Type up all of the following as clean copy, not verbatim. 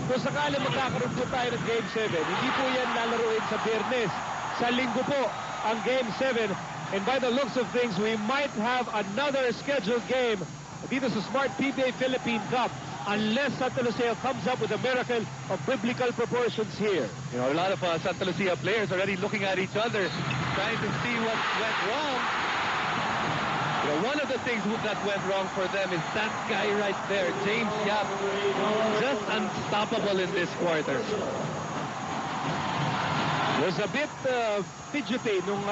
Kung sakali magkakaroon po tayo ng Game 7, hindi po yan lalaruin sa Biyernes. Sa Linggo po ang Game 7. And by the looks of things, we might have another scheduled game dito sa Smart PBA Philippine Cup unless Santa Lucia comes up with a miracle of biblical proportions here. You know, a lot of Santa Lucia players already looking at each other, trying to see what went wrong. You know, one of the things that went wrong for them is that guy right there, James Yap, just unstoppable in this quarter. Was a bit fidgety nung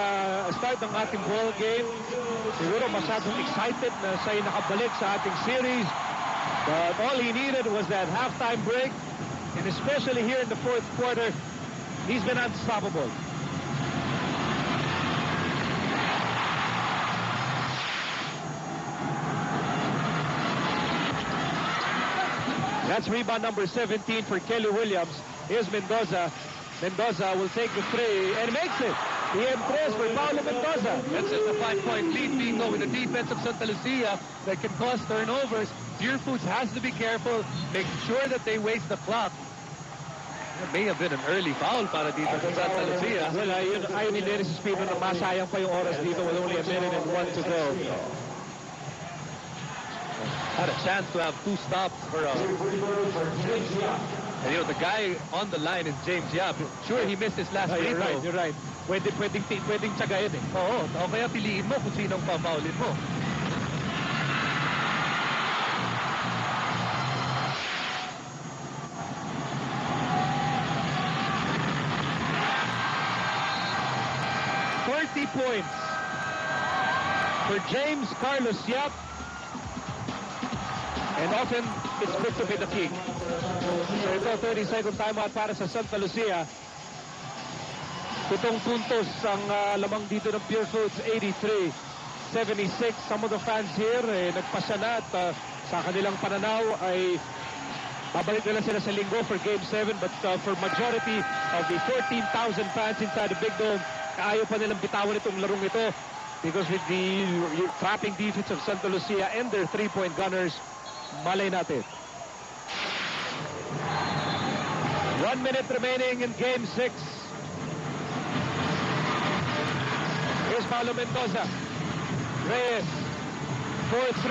start ng ating ball game. Siguro masyadong excited na siya'y nakabalik sa ating series. But all he needed was that halftime break. And especially here in the fourth quarter, he's been unstoppable. That's rebound number 17 for Kelly Williams. Here's Mendoza. Mendoza will take the three and makes it. The impress for Paulo Mendoza. That's just a 5-point lead being though with the defense of Santa Lucia that can cause turnovers. Purefoods has to be careful, make sure that they waste the clock. That may have been an early foul para dito sa Santa Lucia. Well, ayaw ni Dennis Espino na masayang pa yung oras dito with only a minute and 1 to go. Had a chance to have 2 stops for and you know, the guy on the line is James Yap. Sure, he missed his last free throw. You're right. Pwedeng tsagayin eh. Oo, o kaya piliin mo kung sinong papaulin mo. Points for James Carlos Yap, and often it's good to be the king. So ito, 30-second timeout para sa Santa Lucia. 7 puntos ang lamang dito ng Purefoods, 83-76. Some of the fans here nagpasya na at sa kanilang pananaw ay babalik na lang sila sa Linggo for Game 7, but for majority of the 14,000 fans inside the Big Dome, ayaw pa nilang bitawan itong larong ito because with the trapping defense of Santa Lucia and their 3-point gunners, malay natin. 1 minute remaining in Game 6. Here's Paulo Mendoza. Reyes for 3.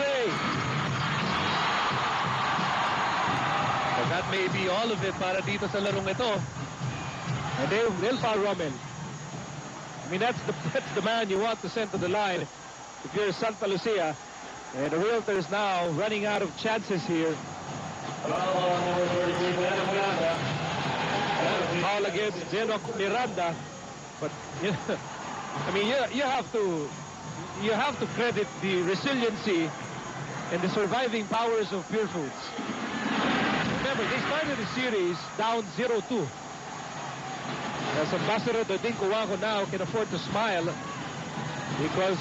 And that may be all of it para dito sa larong ito. And they'll foul Rommel. I mean, that's the man you want to send to the line if you're Santa Lucia. And the Realtors now running out of chances here. Foul against Zeno Miranda. But, you know, I mean, you have to credit the resiliency and the surviving powers of Purefoods. Remember, they started the series down 0-2. As Ambassador Dodin Cuanco now can afford to smile because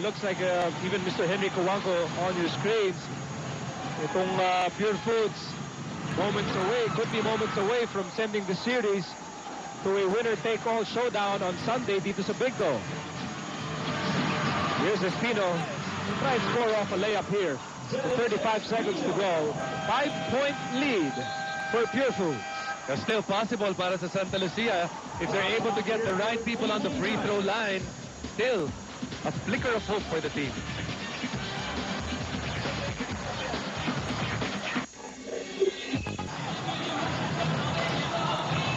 looks like even Mr. Henry Cuanco on your screens. Itong Purefoods could be moments away from sending the series to a winner-take-all showdown on Sunday dito sa Big Dome. Here's Espino. Try and score off a layup here. With 35 seconds to go. 5-point lead for Purefoods. It's still possible para sa Santa Lucia if they're able to get the right people on the free throw line. Still a flicker of hope for the team.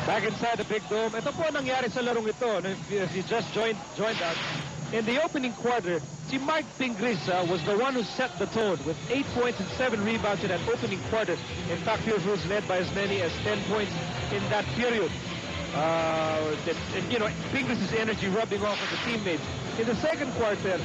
Back inside the Big Dome. Ito po nangyari sa larong ito. If you just joined us. In the opening quarter, si Mark Pingris was the one who set the tone with 8 points and 7 rebounds in that opening quarter. In fact, Purefoods led by as many as 10 points in that period. And, you know, Pingris' energy rubbing off on the teammates. In the second quarter,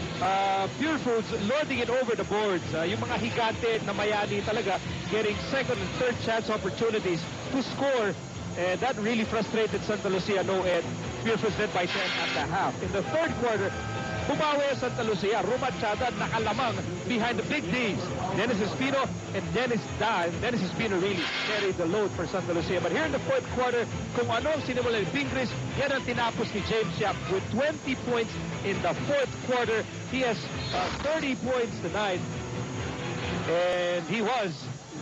Purefoods lording it over the boards. Yung mga higante na mayani talaga getting second and third chance opportunities to score. And that really frustrated Santa Lucia no end. Purefoods led by 10 at the half. In the third quarter, bumawi Santa Lucia, Rumachada, nakalamang behind the big D's. Dennis Espino and Dennis Espino really carried the load for Santa Lucia. But here in the fourth quarter, kung ano ang sinimulan ni Pingris, yan ang tinapos ni James Yap with 20 points in the fourth quarter. He has 30 points tonight. And he was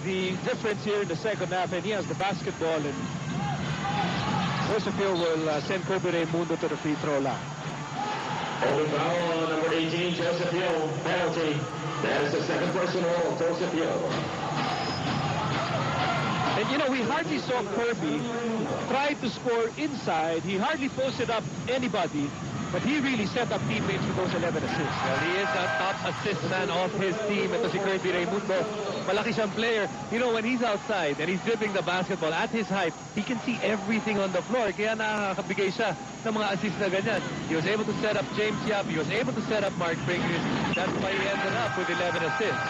the difference here in the second half, and he has the basketball, and Josefio will send Kirby Raimundo to the free throw line. Holding foul on number 18, Josefio. Penalty. That is the second personal, Josefio. And you know, we hardly saw Kirby try to score inside. He hardly posted up anybody, but he really set up teammates with those 11 assists. Well, he is the top assist man of his team. Ito si Kirby Raimundo. Malaki siyang player. You know, when he's outside and he's dribbling the basketball at his height, he can see everything on the floor. Kaya nakakabigay siya ng mga assists na ganyan. He was able to set up James Yap. He was able to set up Mark Pingris. That's why he ended up with 11 assists.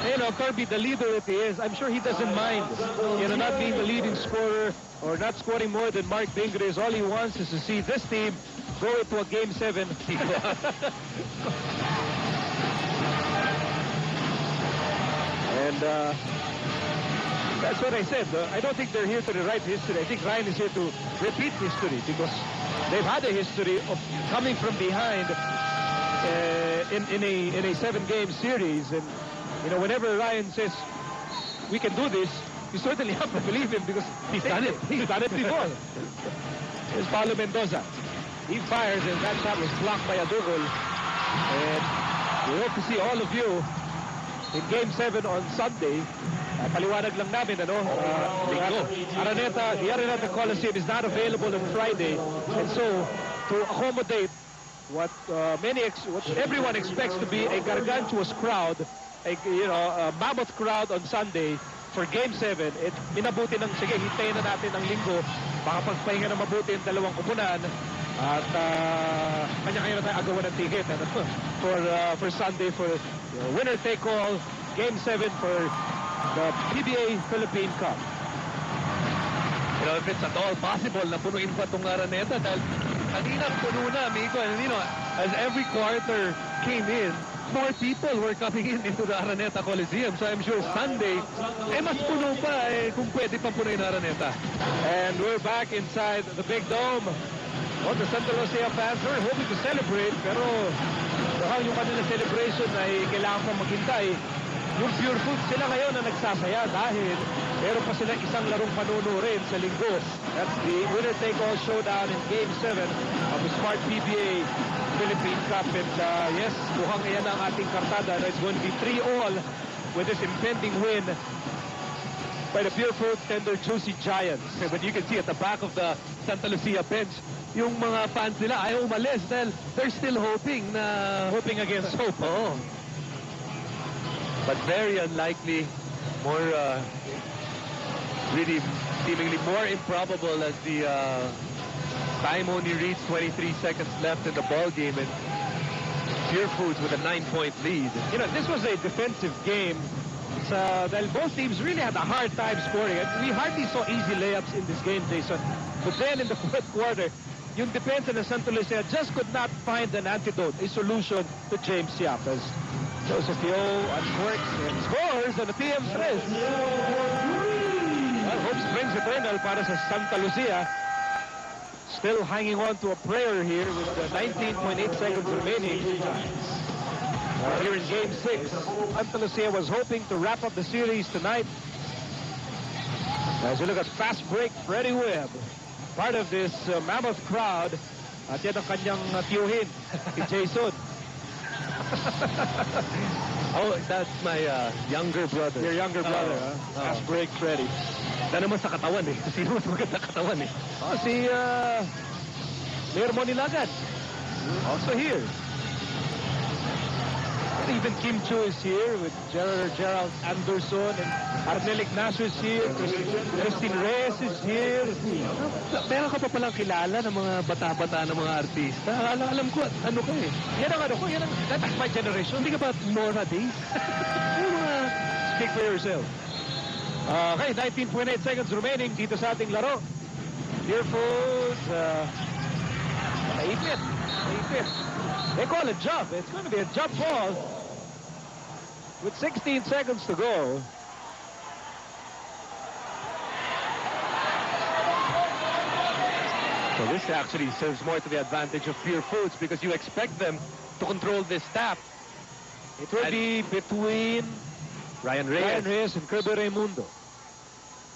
You know, Kirby, the leader that he is, I'm sure he doesn't mind, you know, not being the leading scorer or not scoring more than Mark Pingris. All he wants is to see this team go into a Game 7. And that's what I said. I don't think they're here to rewrite history. I think Ryan is here to repeat history because they've had a history of coming from behind in a 7-game series. And you know, whenever Ryan says we can do this, you certainly have to believe him because he's done it. He's done it before. Here's Paulo Mendoza. He fires, and that shot was blocked by Adugol. And we hope to see all of you in Game 7 on Sunday. Paliwanag lang namin, ano? The Araneta Coliseum is not available on Friday. And so, to accommodate what everyone expects to be a gargantuous crowd, a mammoth crowd on Sunday for Game 7, minabuti ng, sige, hintayin na natin ng linggo, baka pagpahinga na mabuti yung dalawang kupunan, at kanya-kanya na tayo agawan ng ticket for Sunday for winner-take-all Game 7 for the PBA Philippine Cup. You know, if it's at all possible na punuin pa itong Araneta dahil kanina puno na, amigo, and you know, as every quarter came in, more people were coming into the Araneta Coliseum. So I'm sure Sunday, mas puno pa kung pwede pang punuin Araneta. And we're back inside the big dome. Well, the Sta Lucia fans are hoping to celebrate, pero yung kanila celebration ay kailangan pa maghintay. Yung Purefoods, sila ngayon na nagsasaya dahil meron pa sila isang larong panunurin sa linggo. That's the winner-take-all showdown in Game 7 of the Smart PBA Philippine Cup. And yes, mukhang yan ang ating kartada. It's going to be 3-all with this impending win by the Purefoods Tender Juicy Giants. But you can see at the back of the Sta Lucia bench, yung mga fans nila ayaw umalis dahil they're still hoping against hope. Oh. But very unlikely, more really seemingly more improbable as the time only reached 23 seconds left in the ball game, and Purefoods with a 9-point lead. You know, this was a defensive game. Dahil both teams really had a hard time scoring. And we hardly saw easy layups in this game, Jason. But then in the fourth quarter, yung defense of the Sta Lucia just could not find an antidote, a solution to James Yap. As Josefio uncorks and scores on the TM stress. Well, hope springs eternal para sa Sta Lucia. Still hanging on to a prayer here with 19.8 seconds remaining. Here in Game 6, Sta Lucia was hoping to wrap up the series tonight. As you look at fast break, Freddie Webb, part of this mammoth crowd. At yan ang kanyang tiyuhin, si Jason. Oh, that's my younger brother. Your younger brother, Fast break, Freddie. Na naman sa katawan eh. Sino mas maganda katawan eh? Oh, si Mayor Monilagan. Also here. And even Kim Chu is here with Gerald Anderson, and Arnel Ignacio is here. Christine Reyes is here. Meron ka pa palang kilala ng mga bata-bata ng mga artista. Alam ko, ano ka eh. Yan ang ano ko, that is my generation. Think about Mora days. Speak for yourself. Okay, 19.8 seconds remaining dito sa ating laro. Purefoods, naipit. They call it jump. It's going to be a jump ball with 16 seconds to go. So this actually serves more to the advantage of Purefoods because you expect them to control this tap. It will be between Ryan Ryan Reyes. Reyes and Kirby Raimundo.